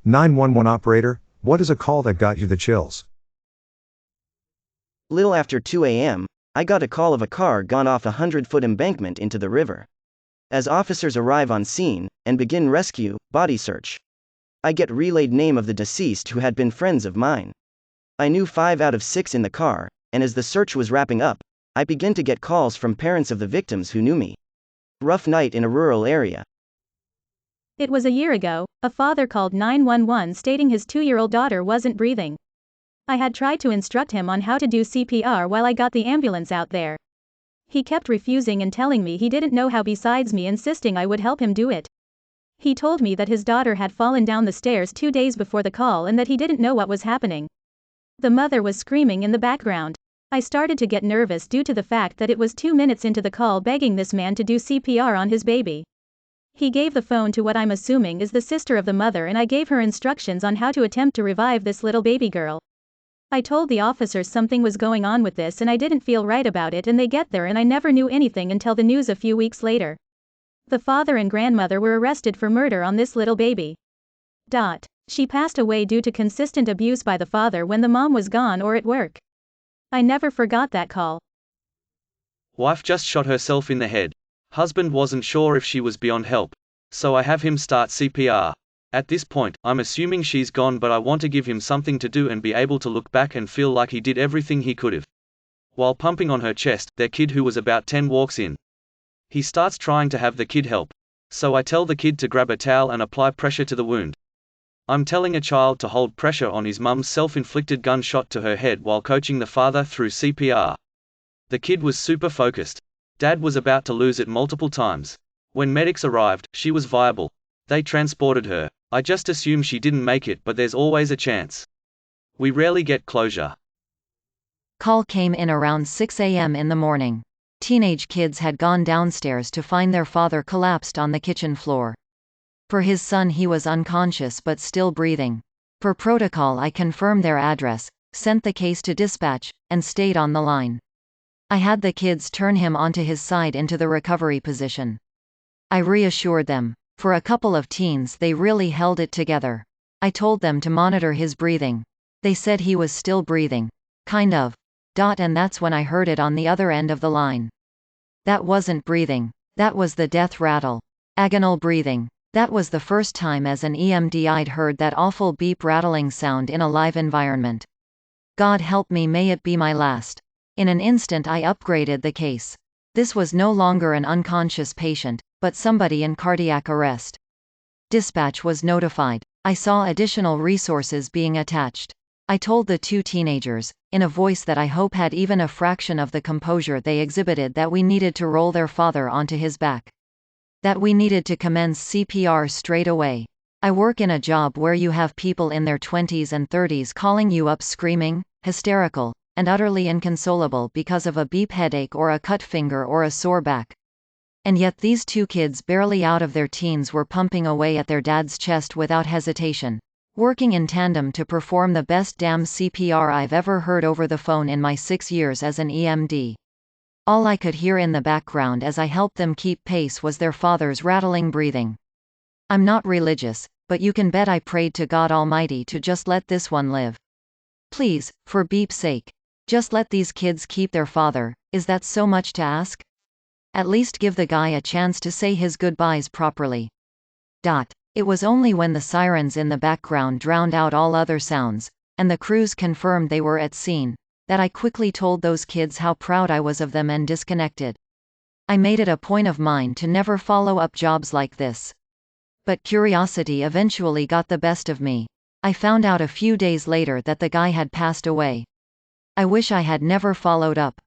911 operator, what is a call that got you the chills? Little after 2 a.m., I got a call of a car gone off a 100-foot embankment into the river. As officers arrive on scene and begin rescue, body search, I get relayed name of the deceased who had been friends of mine. I knew 5 out of 6 in the car, and as the search was wrapping up, I began to get calls from parents of the victims who knew me. Rough night in a rural area. It was a year ago. A father called 911 stating his 2-year-old daughter wasn't breathing. I had tried to instruct him on how to do CPR while I got the ambulance out there. He kept refusing and telling me he didn't know how, besides me insisting I would help him do it. He told me that his daughter had fallen down the stairs 2 days before the call and that he didn't know what was happening. The mother was screaming in the background. I started to get nervous due to the fact that it was 2 minutes into the call begging this man to do CPR on his baby. He gave the phone to what I'm assuming is the sister of the mother, and I gave her instructions on how to attempt to revive this little baby girl. I told the officers something was going on with this and I didn't feel right about it, and they get there and I never knew anything until the news a few weeks later. The father and grandmother were arrested for murder on this little baby. She passed away due to consistent abuse by the father when the mom was gone or at work. I never forgot that call. Wife just shot herself in the head. Husband wasn't sure if she was beyond help, so I have him start CPR. At this point, I'm assuming she's gone, but I want to give him something to do and be able to look back and feel like he did everything he could've. While pumping on her chest, their kid who was about 10 walks in. He starts trying to have the kid help. So I tell the kid to grab a towel and apply pressure to the wound. I'm telling a child to hold pressure on his mum's self-inflicted gunshot to her head while coaching the father through CPR. The kid was super focused. Dad was about to lose it multiple times. When medics arrived, she was viable. They transported her. I just assume she didn't make it, but there's always a chance. We rarely get closure. Call came in around 6 a.m. in the morning. Teenage kids had gone downstairs to find their father collapsed on the kitchen floor. For his son, he was unconscious but still breathing. Per protocol, I confirmed their address, sent the case to dispatch, and stayed on the line. I had the kids turn him onto his side into the recovery position. I reassured them. For a couple of teens, they really held it together. I told them to monitor his breathing. They said he was still breathing. Kind of. And that's when I heard it on the other end of the line. That wasn't breathing. That was the death rattle. Agonal breathing. That was the first time as an EMD I'd heard that awful beep rattling sound in a live environment. God help me, may it be my last. In an instant I upgraded the case. This was no longer an unconscious patient, but somebody in cardiac arrest. Dispatch was notified. I saw additional resources being attached. I told the 2 teenagers, in a voice that I hope had even a fraction of the composure they exhibited, that we needed to roll their father onto his back. That we needed to commence CPR straight away. I work in a job where you have people in their 20s and 30s calling you up screaming, hysterical, and utterly inconsolable because of a beep headache or a cut finger or a sore back. And yet these 2 kids barely out of their teens were pumping away at their dad's chest without hesitation, working in tandem to perform the best damn CPR I've ever heard over the phone in my 6 years as an EMD. All I could hear in the background as I helped them keep pace was their father's rattling breathing. I'm not religious, but you can bet I prayed to God Almighty to just let this one live. Please, for beep's sake. Just let these kids keep their father. Is that so much to ask? At least give the guy a chance to say his goodbyes properly. It was only when the sirens in the background drowned out all other sounds, and the crews confirmed they were at scene, that I quickly told those kids how proud I was of them and disconnected. I made it a point of mine to never follow up jobs like this. But curiosity eventually got the best of me. I found out a few days later that the guy had passed away. I wish I had never followed up.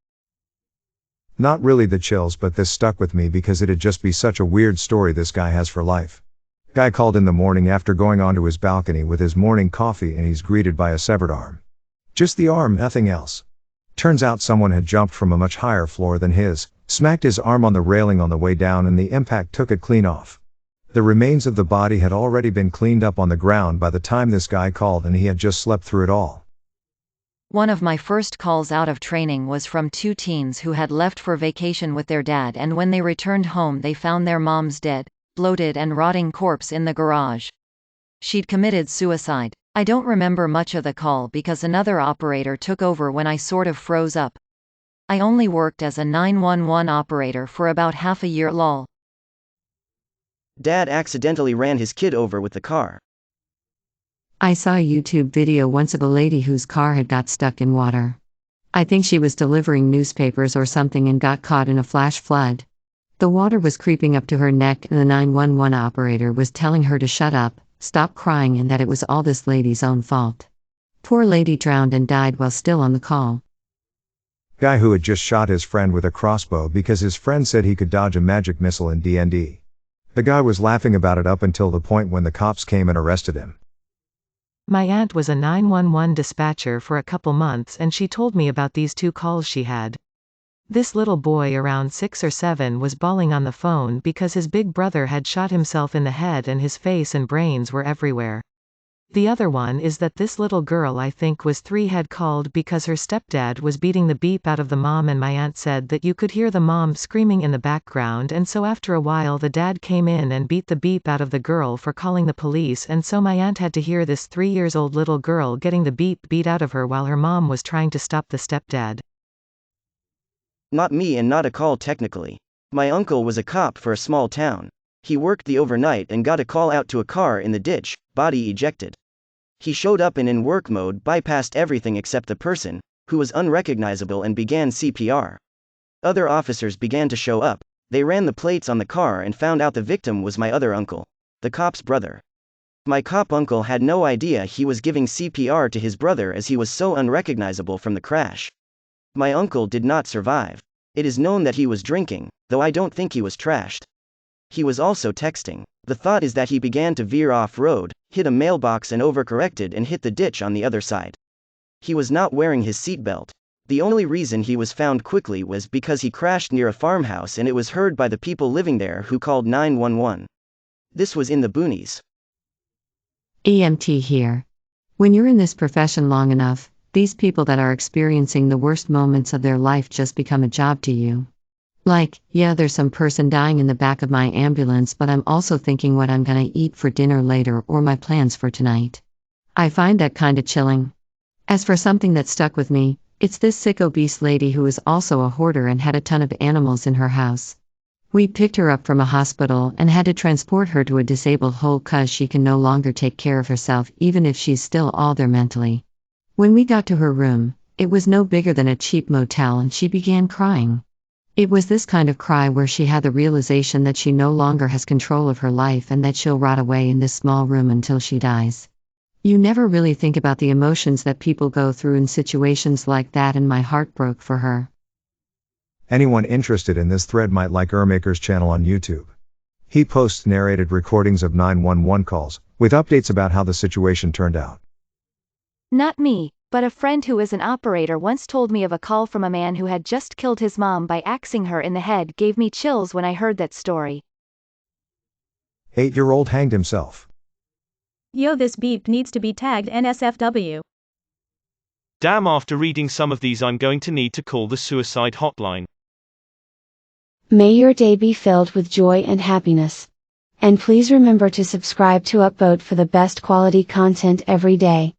Not really the chills, but this stuck with me because it'd just be such a weird story this guy has for life. Guy called in the morning after going onto his balcony with his morning coffee, and he's greeted by a severed arm. Just the arm, nothing else. Turns out someone had jumped from a much higher floor than his, smacked his arm on the railing on the way down, and the impact took it clean off. The remains of the body had already been cleaned up on the ground by the time this guy called, and he had just slept through it all. One of my first calls out of training was from 2 teens who had left for vacation with their dad, and when they returned home they found their mom's dead, bloated and rotting corpse in the garage. She'd committed suicide. I don't remember much of the call because another operator took over when I sort of froze up. I only worked as a 911 operator for about half a year lol. Dad accidentally ran his kid over with the car. I saw a YouTube video once of a lady whose car had got stuck in water. I think she was delivering newspapers or something and got caught in a flash flood. The water was creeping up to her neck and the 911 operator was telling her to shut up, stop crying, and that it was all this lady's own fault. Poor lady drowned and died while still on the call. Guy who had just shot his friend with a crossbow because his friend said he could dodge a magic missile in D&D. The guy was laughing about it up until the point when the cops came and arrested him. My aunt was a 911 dispatcher for a couple months and she told me about these 2 calls she had. This little boy around 6 or 7 was bawling on the phone because his big brother had shot himself in the head and his face and brains were everywhere. The other one is that this little girl, I think was 3, had called because her stepdad was beating the beep out of the mom, and my aunt said that you could hear the mom screaming in the background, and so after a while the dad came in and beat the beep out of the girl for calling the police, and so my aunt had to hear this 3-year-old little girl getting the beep beat out of her while her mom was trying to stop the stepdad. Not me, and not a call technically. My uncle was a cop for a small town. He worked the overnight and got a call out to a car in the ditch, body ejected. He showed up and in work mode bypassed everything except the person, who was unrecognizable, and began CPR. Other officers began to show up. They ran the plates on the car and found out the victim was my other uncle, the cop's brother. My cop uncle had no idea he was giving CPR to his brother as he was so unrecognizable from the crash. My uncle did not survive. It is known that he was drinking, though I don't think he was trashed. He was also texting. The thought is that he began to veer off-road, hit a mailbox and overcorrected and hit the ditch on the other side. He was not wearing his seatbelt. The only reason he was found quickly was because he crashed near a farmhouse and it was heard by the people living there who called 911. This was in the boonies. EMT here. When you're in this profession long enough, these people that are experiencing the worst moments of their life just become a job to you. Like, yeah, there's some person dying in the back of my ambulance, but I'm also thinking what I'm gonna eat for dinner later or my plans for tonight. I find that kinda chilling. As for something that stuck with me, it's this sick obese lady who is also a hoarder and had a ton of animals in her house. We picked her up from a hospital and had to transport her to a disabled hole 'cause she can no longer take care of herself even if she's still all there mentally. When we got to her room, it was no bigger than a cheap motel and she began crying. It was this kind of cry where she had the realization that she no longer has control of her life and that she'll rot away in this small room until she dies. You never really think about the emotions that people go through in situations like that, and my heart broke for her. Anyone interested in this thread might like Ermaker's channel on YouTube. He posts narrated recordings of 911 calls, with updates about how the situation turned out. Not me, but a friend who is an operator once told me of a call from a man who had just killed his mom by axing her in the head. Gave me chills when I heard that story. 8-year-old hanged himself. Yo, this beep needs to be tagged NSFW. Damn, after reading some of these I'm going to need to call the suicide hotline. May your day be filled with joy and happiness. And please remember to subscribe to Upvote for the best quality content every day.